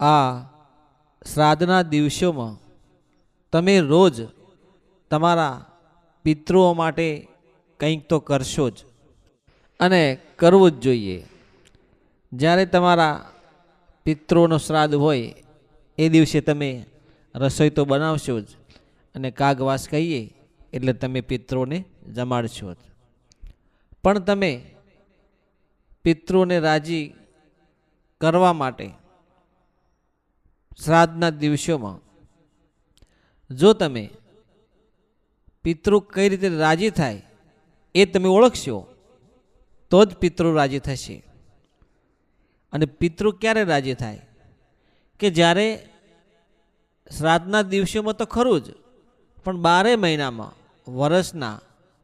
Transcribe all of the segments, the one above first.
આ શ્રાદ્ધના દિવસોમાં તમે રોજ તમારા પિતૃઓ માટે કંઈક તો કરશો જ અને કરવું જ જોઈએ. જ્યારે તમારા પિતૃઓનો શ્રાદ્ધ હોય એ દિવસે તમે રસોઈ તો બનાવશો જ અને કાગવાસ કહીએ એટલે તમે પિતૃઓને જમાડશો જ. પણ તમે પિતૃઓને રાજી કરવા માટે શ્રાદ્ધના દિવસોમાં જો તમે પિતૃ કઈ રીતે રાજી થાય એ તમે ઓળખશો તો જ પિતૃ રાજી થશે. અને પિતૃ ક્યારે રાજી થાય કે જ્યારે શ્રાદ્ધના દિવસોમાં તો ખરું જ, પણ 12 મહિનામાં, વર્ષના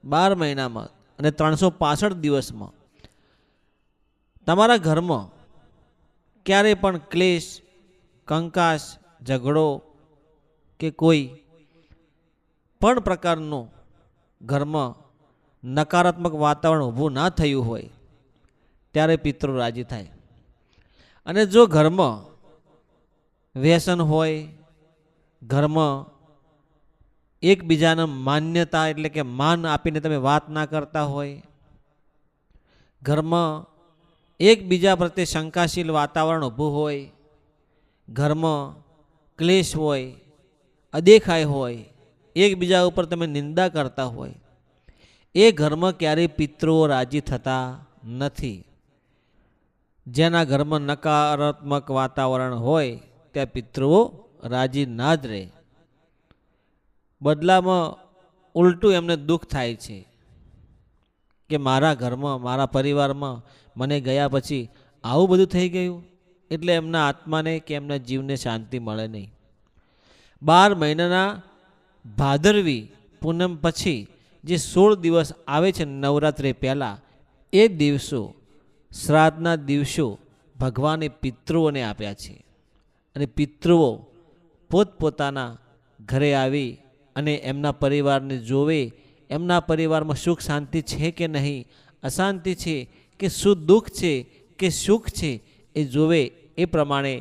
12 મહિનામાં અને 365 દિવસમાં તમારા ઘરમાં ક્યારે પણ ક્લેશ, કંકાસ, ઝઘડો કે કોઈ પણ પ્રકારનું ઘરમાં નકારાત્મક વાતાવરણ ઊભું ના થયું હોય ત્યારે પિતૃ રાજી થાય. અને જો ઘરમાં વ્યસન હોય, ઘરમાં એકબીજાને માન્યતા એટલે કે માન આપીને તમે વાત ના કરતા હોય, ઘરમાં એકબીજા પ્રત્યે શંકાશીલ વાતાવરણ ઊભું હોય, ઘરમાં ક્લેશ હોય, અદેખાઈ હોય, એકબીજા ઉપર તમે નિંદા કરતા હોય, એ ઘરમાં ક્યારેય પિતૃઓ રાજી થતા નથી. જેના ઘરમાં નકારાત્મક વાતાવરણ હોય ત્યાં પિતૃઓ રાજી ના જ રહે. બદલામાં ઉલટું એમને દુઃખ થાય છે કે મારા ઘરમાં, મારા પરિવારમાં મને ગયા પછી આવું બધું થઈ ગયું. એટલે એમના આત્માને કે એમના જીવને શાંતિ મળે નહીં. 12 મહિનાના ભાદરવી પૂનમ પછી જે 16 દિવસ આવે છે નવરાત્રિ પહેલાં, એ દિવસો શ્રાદ્ધના દિવસો ભગવાને પિતૃઓને આપ્યા છે. અને પિતૃઓ પોતપોતાના ઘરે આવી અને એમના પરિવારને જોવે, એમના પરિવારમાં સુખ શાંતિ છે કે નહીં, અશાંતિ છે કે શું દુઃખ છે કે સુખ છે, એ જોવે. એ પ્રમાણે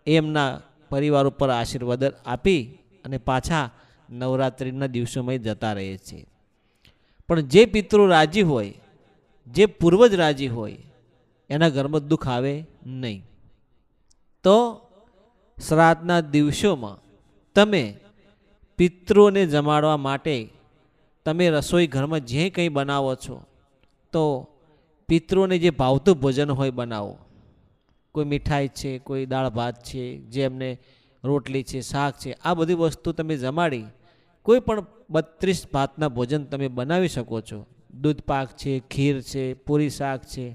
એમના પરિવાર ઉપર આશીર્વાદ આપી અને પાછા નવરાત્રિના દિવસોમાં જતા રહે છે. પણ જે પિતૃ રાજી હોય, જે પૂર્વજ રાજી હોય, એના ઘરમાં દુઃખ આવે નહીં. તો શ્રાદ્ધના દિવસોમાં તમે પિતૃઓને જમાડવા માટે તમે રસોઈ ઘરમાં જે કંઈ બનાવો છો તો પિતૃઓને જે ભાવતું ભોજન હોય બનાવો. કોઈ મીઠાઈ છે, કોઈ દાળ ભાત છે, જે એમને રોટલી છે, શાક છે, આ બધી વસ્તુ તમે જમાડી કોઈ પણ 32 ભાતના ભોજન તમે બનાવી શકો છો. દૂધ પાક છે, ખીર છે, પૂરી શાક છે,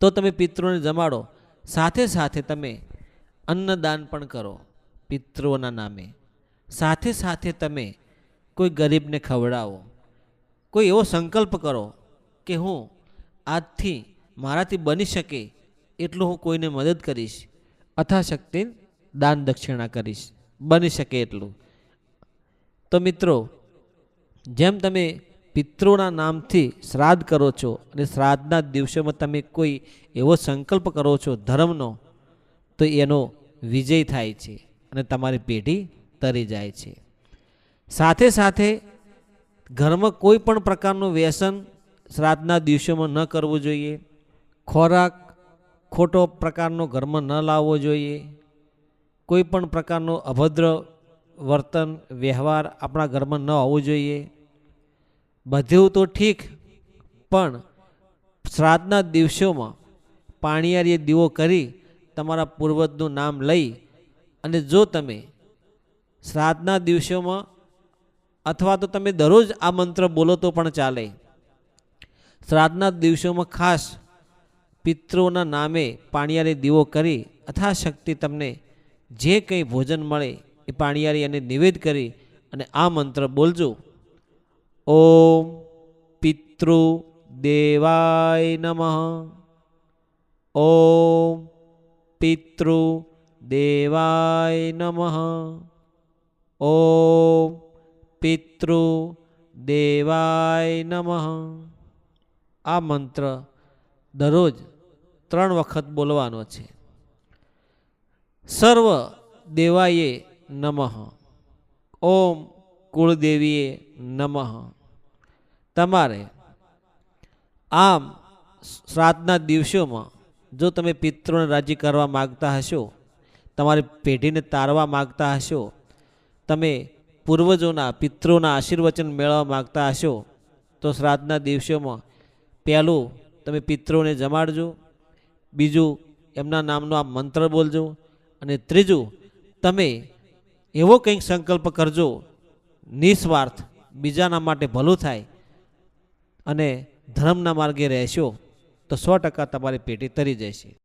તો તમે પિતૃઓને જમાડો. સાથે સાથે તમે અન્નદાન પણ કરો પિતૃઓના નામે. સાથે સાથે તમે કોઈ ગરીબને ખવડાવો. કોઈ એવો સંકલ્પ કરો કે હું આજથી મારાથી બની શકે એટલું હું કોઈને મદદ કરીશ, અથાશક્તિ દાન દક્ષિણા કરીશ, બની શકે એટલું. તો મિત્રો, જેમ તમે પિતૃઓના નામથી શ્રાદ્ધ કરો છો અને શ્રાદ્ધના દિવસોમાં તમે કોઈ એવો સંકલ્પ કરો છો ધર્મનો, તો એનો વિજય થાય છે અને તમારી પેઢી તરી જાય છે. સાથે સાથે ઘરમાં કોઈ પણ પ્રકારનું વ્યસન શ્રાદ્ધના દિવસોમાં ન કરવું જોઈએ. ખોરાક ખોટો પ્રકારનો ઘરમાં ન લાવવો જોઈએ. કોઈ પણ પ્રકારનો અભદ્ર વર્તન, વ્યવહાર આપણા ઘરમાં ન હોવું જોઈએ. બધું તો ઠીક, પણ શ્રાદ્ધના દિવસોમાં પાણીયારીએ દીવો કરી તમારા પૂર્વજનું નામ લઈ અને જો તમે શ્રાદ્ધના દિવસોમાં અથવા તો તમે દરરોજ આ મંત્ર બોલો તો પણ ચાલે. શ્રાદ્ધના દિવસોમાં ખાસ પિતૃઓના નામે પાણીયારી દીવો કરી અથાશક્તિ તમને જે કંઈ ભોજન મળે એ પાણીયારી અને નિવેદ કરી અને આ મંત્ર બોલજો. ઓમ પિતૃ દેવાય નમઃ. ઓમ પિતૃ દેવાય નમઃ. ઓમ પિતૃ દેવાય નમઃ. આ મંત્ર દરરોજ 3 વખત બોલવાનો છે. સર્વ દેવાયે નમઃ, ઓમ કુળદેવીએ નમઃ. તમારે આમ શ્રાદ્ધના દિવસોમાં જો તમે પિતૃને રાજી કરવા માગતા હશો, તમારી પેઢીને તારવા માગતા હશો, તમે પૂર્વજોના પિતૃના આશીર્વચન મેળવવા માગતા હશો, તો શ્રાદ્ધના દિવસોમાં પહેલું તમે પિતૃને જમાડજો, બીજું એમના નામનો આ મંત્ર બોલજો, અને ત્રીજું તમે એવો કંઈક સંકલ્પ કરજો નિસ્વાર્થ, બીજાના માટે ભલું થાય અને ધર્મના માર્ગે રહેશો તો 100% તમારી પેઢી તરી જશે.